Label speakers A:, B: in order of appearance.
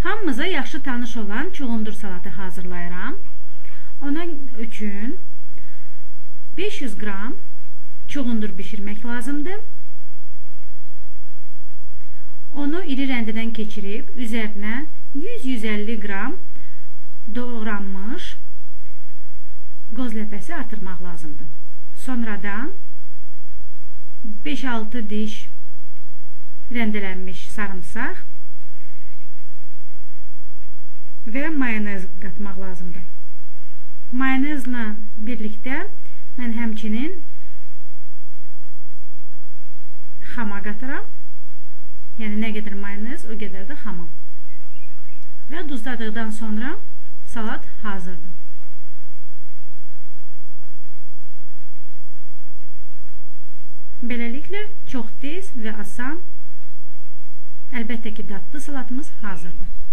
A: Hamımıza yaxşı tanış olan çuğundur salatı hazırlayıram. Ona üçün 500 qram çuğundur bişirmək lazımdır. Onu iri rəndədən keçirib, üzərinə 100-150 qram doğranmış qoz ləpəsi artırmaq lazımdır. Sonradan 5-6 diş rəndelənmiş sarımsaq və mayonez qatmaq lazımdır. Mayonezlə birlikdə mən həmçinin xama qatıram. Yəni nə qədər mayonez, o qədər də xama. Və duzladıqdan sonra salat hazırdır. Beləliklə, çox tez və asan, əlbəttə ki, dadlı salatımız hazırdır.